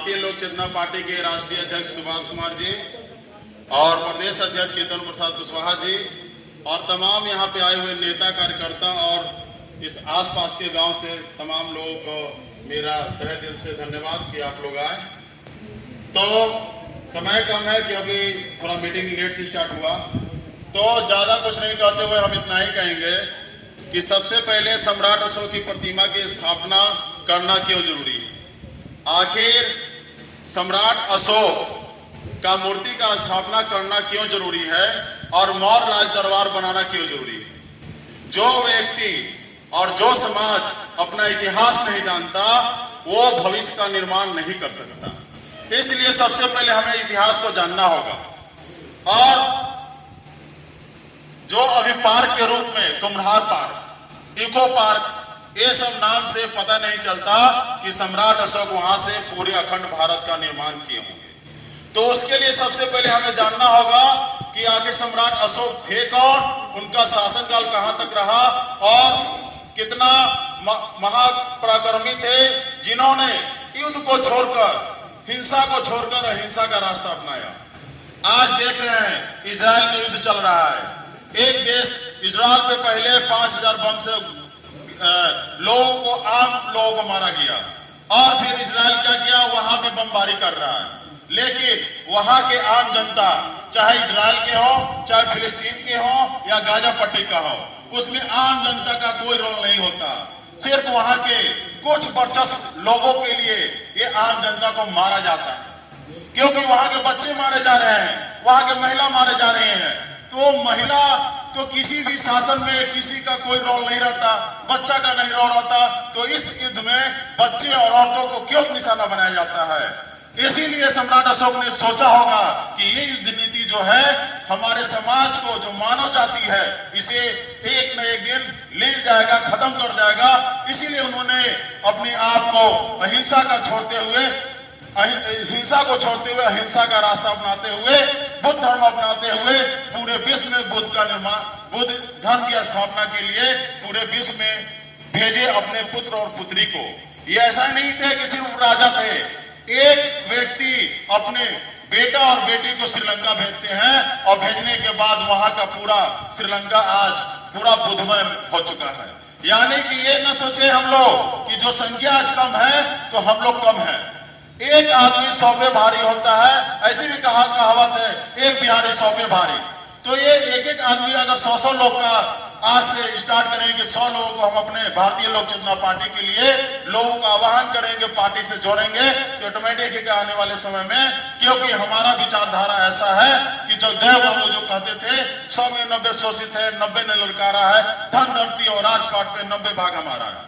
भारतीय लोक चेतना पार्टी के राष्ट्रीय अध्यक्ष सुभाष कुमार जी और प्रदेश अध्यक्ष केतन प्रसाद कुशवाहा जी और तमाम यहाँ पे आए हुए नेता कार्यकर्ता और इस आसपास के गांव से तमाम लोगों को मेरा तहे दिल से धन्यवाद कि आप लोग आए। तो समय कम है क्योंकि थोड़ा मीटिंग लेट से स्टार्ट हुआ, तो ज़्यादा कुछ नहीं कहते हुए हम इतना ही कहेंगे कि सबसे पहले सम्राट अशोक की प्रतिमा की स्थापना करना क्यों जरूरी है। आखिर सम्राट अशोक का मूर्ति का स्थापना करना क्यों जरूरी है और मौर्य राज दरबार बनाना क्यों जरूरी है। जो व्यक्ति और जो समाज अपना इतिहास नहीं जानता वो भविष्य का निर्माण नहीं कर सकता। इसलिए सबसे पहले हमें इतिहास को जानना होगा। और जो अभी पार्क के रूप में कुम्हार पार्क, इको पार्क, ये सब नाम से पता नहीं चलता कि सम्राट अशोक वहां से पूरे अखंड भारत का निर्माण किए होंगे। तो उसके लिए सबसे पहले हमें जानना होगा कि आखिर सम्राट अशोक थे कौन, उनका शासनकाल कहां तक रहा और कितना महापराक्रमी थे जिन्होंने युद्ध को छोड़कर, हिंसा को छोड़कर अहिंसा का रास्ता अपनाया। आज देख रहे हैं इजराइल में युद्ध चल रहा है। एक देश इजराइल पे पहले 5000 बम से लोगों को, आम लोगों को मारा गया और फिर इजराइल क्या किया, वहां भी बमबारी कर रहा है। लेकिन वहां के आम जनता, चाहे इजराइल के हो, चाहे फिलिस्तीन के हो या गाजा पट्टी का हो, उसमें आम जनता का कोई रोल नहीं होता। सिर्फ वहां के कुछ वर्चस्व लोगों के लिए ये आम जनता को मारा जाता है, क्योंकि वहां के बच्चे मारे जा रहे हैं, वहां के महिला मारे जा रहे हैं। तो महिला तो किसी भी शासन में किसी का कोई रोल नहीं रहता, बच्चा का नहीं रोल रहता। तो इस युद्ध में बच्चे और औरतों को क्यों निशाना बनाया जाता है। इसीलिए सम्राट अशोक ने सोचा होगा कि ये युद्ध नीति जो है हमारे समाज को, जो मानव जाति है, इसे एक न एक दिन ले जाएगा, खत्म कर जाएगा। इसीलिए उन्होंने अपने आप को अहिंसा को छोड़ते हुए अहिंसा का रास्ता अपनाते हुए, बुद्ध धर्म अपनाते हुए पूरे विश्व में बुद्ध का निर्माण, बुद्ध धर्म की स्थापना के लिए पूरे विश्व में भेजे अपने पुत्र और पुत्री को। ये ऐसा नहीं थे कि सिर्फ राजा थे। एक व्यक्ति अपने बेटा और बेटी को श्रीलंका भेजते हैं और भेजने के बाद वहां का पूरा श्रीलंका आज पूरा बुद्धमय हो चुका है। यानी कि ये न सोचे हम लोग कि जो संख्या आज कम है तो हम लोग कम है। एक आदमी 100 पे भारी होता है, ऐसी भी कहावत है, एक बिहारी 100 पे भारी। तो ये एक एक आदमी अगर 100 लोग का आज से स्टार्ट करेंगे, 100 लोगों को हम अपने भारतीय लोक चेतना पार्टी के लिए लोगों का आह्वान करेंगे, पार्टी से जोड़ेंगे, तो ऑटोमेटिक आने वाले समय में, क्योंकि हमारा विचारधारा ऐसा है कि जो जगदेव बाबू जो कहते थे 100 में 90 शोषित है, 90 ने ललकारा है, धन धरती और राजपाट पे 90 भाग हमारा है।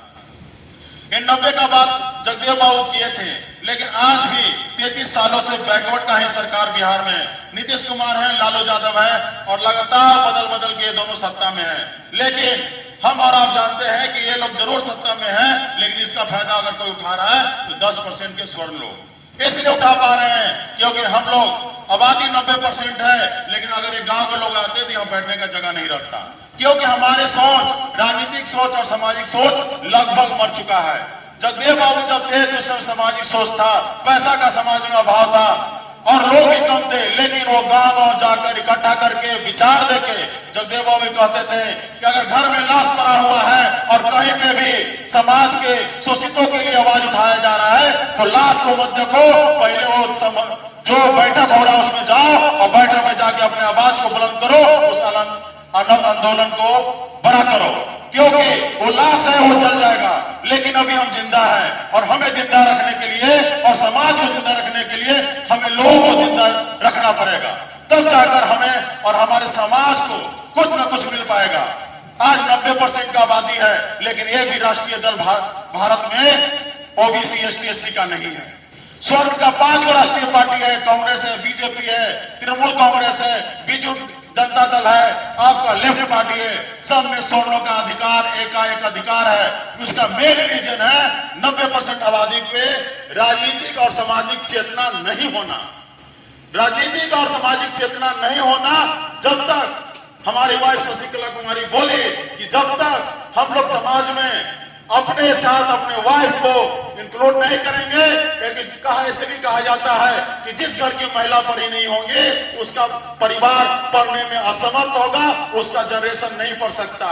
इन 90 का बात जगदेव बाबू किए थे। लेकिन आज भी 33 सालों से बैकवर्ड का ही सरकार बिहार में नीतीश कुमार है, लालू यादव है और लगातार बदल के दोनों सत्ता में है। लेकिन हम और आप जानते हैं कि ये लोग जरूर सत्ता में हैं, लेकिन इसका फायदा अगर कोई उठा रहा है तो 10% के स्वर्ण लोग इसलिए उठा पा रहे हैं क्योंकि हम लोग आबादी 90% है, लेकिन अगर एक गांव के लोग आते तो यहाँ बैठने का जगह नहीं रहता, क्योंकि हमारे सोच, राजनीतिक सोच और सामाजिक सोच लगभग मर चुका है। जगदेव बाबू जब थे तो उसमें सामाजिक सोच था, पैसा का समाज में अभाव था और लोग भी कम थे, लेकिन वो गांव जाकर इकट्ठा करके विचार देके जगदेव बाबू कहते थे कि अगर घर में लाश पड़ा हुआ है और कहीं पे भी समाज के शोषितों के लिए आवाज उठाया जा रहा है तो लाश को मत देखो, पहले वो जो बैठक हो रहा है उसमें जाओ और बैठक में जाके अपने आवाज को बुलंद करो, उस आंदोलन को बड़ा करो, क्योंकि वो लाश है वो जल जाएगा, लेकिन अभी हम जिंदा हैं और हमें जिंदा रखने के लिए और समाज को जिंदा रखने के लिए हमें लोगों को जिंदा रखना पड़ेगा, तब जाकर हमें और हमारे समाज को कुछ न कुछ मिल पाएगा। आज 90% का आबादी है, लेकिन एक भी राष्ट्रीय दल भारत में ओबीसी एसटी एससी का नहीं है। स्वर्ण का 5 गो राष्ट्रीय पार्टी है, कांग्रेस है, बीजेपी है, तृणमूल कांग्रेस है, बीजू जनता दल है, आपका लेफ्ट पार्टी है, सब में स्वर्णों का अधिकार एकाएक अधिकार है। उसका मेन रीजन है 90% आबादी पे राजनीतिक और सामाजिक चेतना नहीं होना। राजनीतिक और सामाजिक चेतना नहीं होना, जब तक हमारी वाइफ शशिकला कुमारी बोली कि जब तक हम लोग समाज में अपने साथ अपने वाइफ को इंक्लूड नहीं करेंगे, क्योंकि ऐसे भी कहा जाता है कि जिस घर की महिला पढ़ी नहीं होंगे उसका परिवार पढ़ने में असमर्थ होगा, उसका जनरेशन नहीं पढ़ सकता।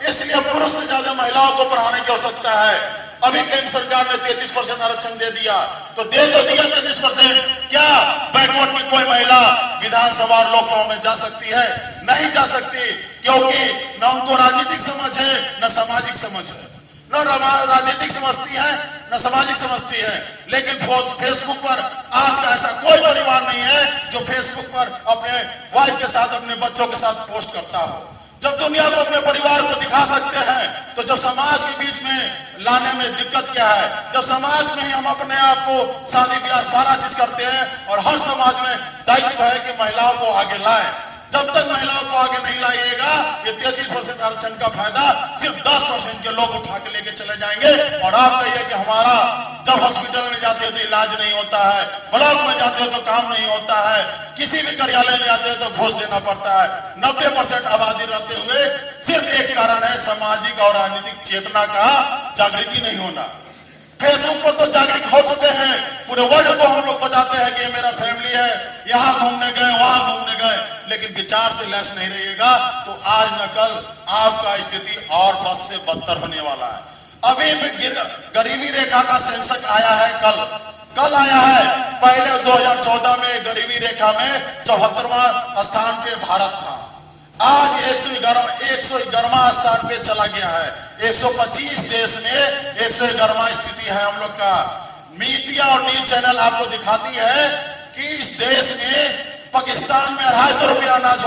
इसलिए पुरुष से ज्यादा महिलाओं को पढ़ाने की आवश्यकता है। अभी केंद्र सरकार ने 33% आरक्षण दे दिया, तो दे तो दिया 33%, क्या बैकवर्ड की कोई महिला विधानसभा और लोकसभा में जा सकती है? नहीं जा सकती, क्योंकि न उनको राजनीतिक समझ है न सामाजिक समझ है, न राजनीतिक समझती है न सामाजिक समझती है। लेकिन फेसबुक पर आज का ऐसा कोई परिवार नहीं है जो फेसबुक पर अपने वाइफ के साथ अपने बच्चों के साथ पोस्ट करता हो। जब दुनिया को अपने परिवार को दिखा सकते हैं, तो जब समाज के बीच में लाने में दिक्कत क्या है? जब समाज में ही हम अपने आप को शादी ब्याह सारा चीज करते हैं और हर समाज में दायित्व है कि महिलाओं को आगे लाएं। जब तक महिलाओं को आगे नहीं लाइएगा, ये 33% आरक्षण का फायदा सिर्फ 10% के लोग उठा के लेके चले जाएंगे। और आप कहिए कि हमारा जब हॉस्पिटल में जाते हो तो इलाज नहीं होता है, ब्लॉक में जाते हो तो काम नहीं होता है, किसी भी कार्यालय में जाते हो तो घूस देना पड़ता है। 90% आबादी रहते हुए सिर्फ एक कारण है, सामाजिक और राजनीतिक चेतना का जागृति नहीं होना। फेसबुक पर तो जागरूक हो चुके हैं, पूरे वर्ल्ड को हम लोग बताते हैं कि ये मेरा फैमिली है, यहाँ घूमने गए वहां घूमने गए, लेकिन विचार से लैस नहीं रहिएगा तो आज न कल आपका स्थिति और बद से बदतर होने वाला है। अभी भी गरीबी रेखा का सेंसस आया है, कल आया है। पहले 2014 में गरीबी रेखा में 74वां स्थान पे भारत था, आज 111वां स्थान पे चला गया है। 125 देश में 111वां स्थिति है हम लोग का। मीडिया और न्यूज चैनल आपको दिखाती है कि इस देश में पाकिस्तान में 250 रुपया अनाज